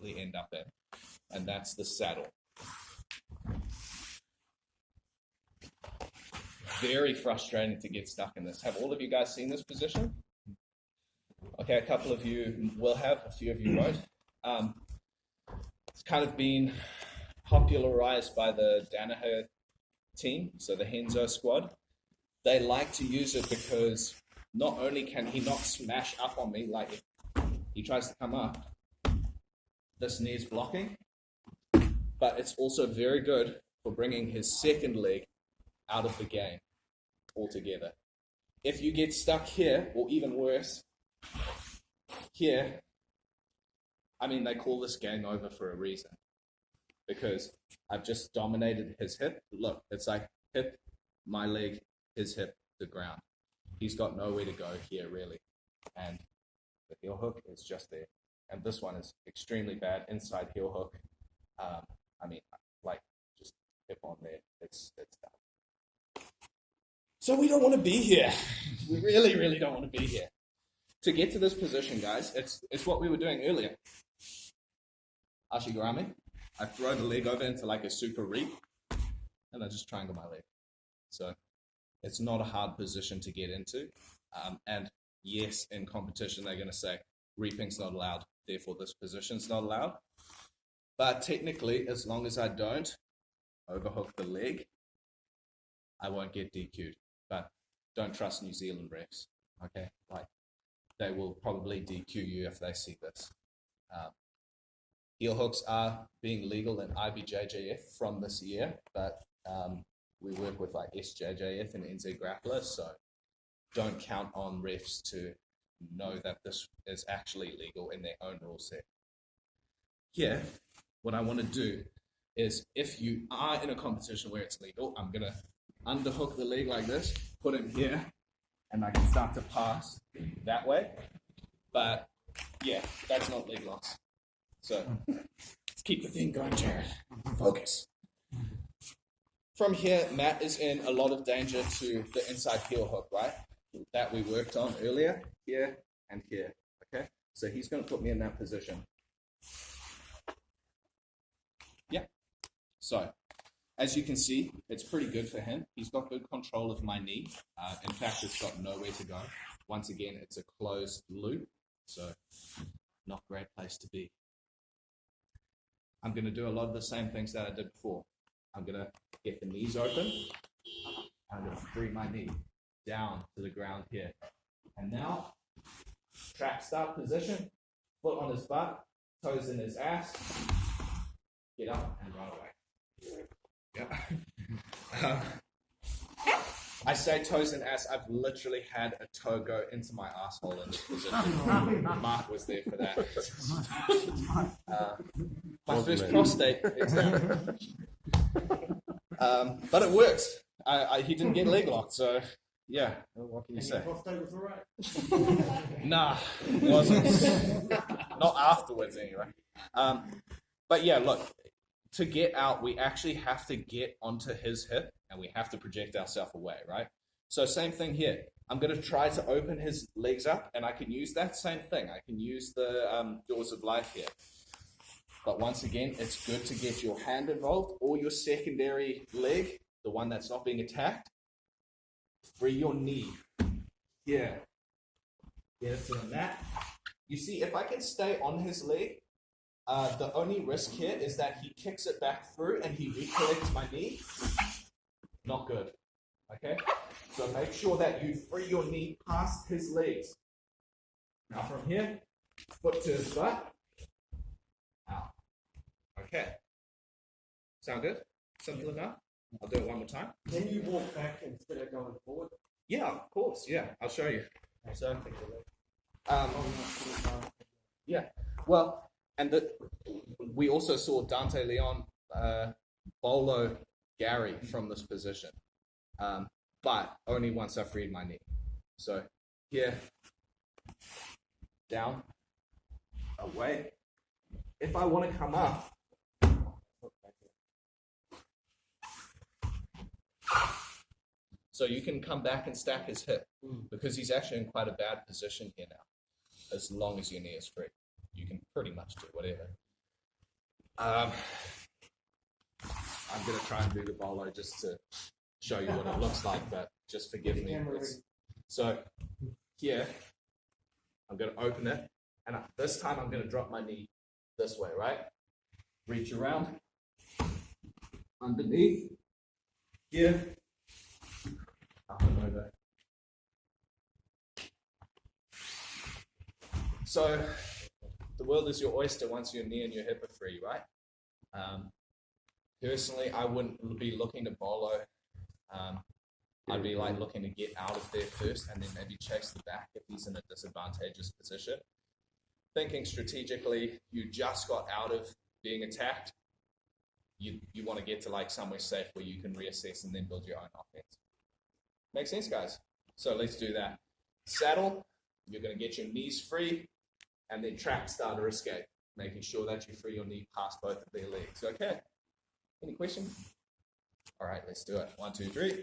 ultimately end up in, and that's the saddle. Very frustrating to get stuck in this. Have all of you guys seen this position? Okay, a couple of you will have, a few of you won't. It's kind of been popularized by the Danaher team, so the Henzo squad. They like to use it because not only can he not smash up on me, like if he tries to come up, this knee's blocking, but it's also very good for bringing his second leg out of the game altogether. If you get stuck here, or even worse, here, I mean, they call this game over for a reason, because I've just dominated his hip. Look, it's like hip, my leg, his hip, the ground. He's got nowhere to go here, really. And the heel hook is just there. And this one is extremely bad, inside heel hook. I mean, like, just hip on there. It's done. So we don't want to be here. We really, really don't want to be here. To get to this position, guys, it's what we were doing earlier. Ashigarami. I throw the leg over into like a super reap, and I just triangle my leg. So it's not a hard position to get into. And yes, in competition, they're going to say reaping's not allowed, therefore this position's not allowed. But technically, as long as I don't overhook the leg, I won't get DQ'd. But don't trust New Zealand refs, okay? Like, they will probably DQ you if they see this. Heel hooks are being legal in IBJJF from this year, but we work with like SJJF and NZ Grappler, so don't count on refs to know that this is actually legal in their own rule set. Here, what I want to do is, if you are in a competition where it's legal, I'm going to underhook the leg like this, put him here, and I can start to pass that way. But yeah, that's not leg locks. So let's keep the thing going, Jared. Focus. From here, Matt is in a lot of danger to the inside heel hook, right? That we worked on earlier, here and here, okay? So he's going to put me in that position. Yeah. So as you can see, it's pretty good for him. He's got good control of my knee. In fact, it's got nowhere to go. Once again, it's a closed loop, so not a great place to be. I'm going to do a lot of the same things that I did before. I'm going to get the knees open. I'm going to free my knee down to the ground here. And now, track start position, foot on his butt, toes in his ass, get up and run away. Yeah. I say toes in ass, I've literally had a toe go into my asshole in this position. Mark was there for that. My first prostate exam. But it works. He didn't get leg locked, so yeah, what can you say? Your prostate was all right? Nah, it wasn't. Not afterwards, anyway. But yeah, look, to get out, we actually have to get onto his hip, and we have to project ourselves away, right? So same thing here. I'm going to try to open his legs up, and I can use that same thing. I can use the Doors of Life here. But once again, it's good to get your hand involved or your secondary leg, the one that's not being attacked. Free your knee. Here. Get it to the mat. You see, if I can stay on his leg, the only risk here is that he kicks it back through and he recollects my knee. Not good. Okay? So make sure that you free your knee past his legs. Now from here, foot to his butt. Out. Okay. Sound good? Simple enough? I'll do it one more time. Can you walk back instead of going forward? Yeah, of course. Yeah, I'll show you. So, yeah. Well, and we also saw Dante Leon bolo Gary from this position, but only once I freed my knee. So here, down, away. If I want to come up, so you can come back and stack his hip, because he's actually in quite a bad position here now. As long as your knee is free, you can pretty much do whatever. I'm gonna try and do the bolo just to show you what it looks like, but just forgive me. So here, I'm gonna open it, and this time I'm gonna drop my knee this way, right? Reach around, underneath, here, up and over. So the world is your oyster once your knee and your hip are free, right? Personally, I wouldn't be looking to bolo. I'd be like looking to get out of there first and then maybe chase the back if he's in a disadvantageous position. Thinking strategically, you just got out of being attacked. You want to get to like somewhere safe where you can reassess and then build your own offense. Make sense, guys? So let's do that. Saddle, you're going to get your knees free, and then trap starter escape, making sure that you free your knee past both of their legs. Okay? Any questions? All right, let's do it. 1, 2, 3.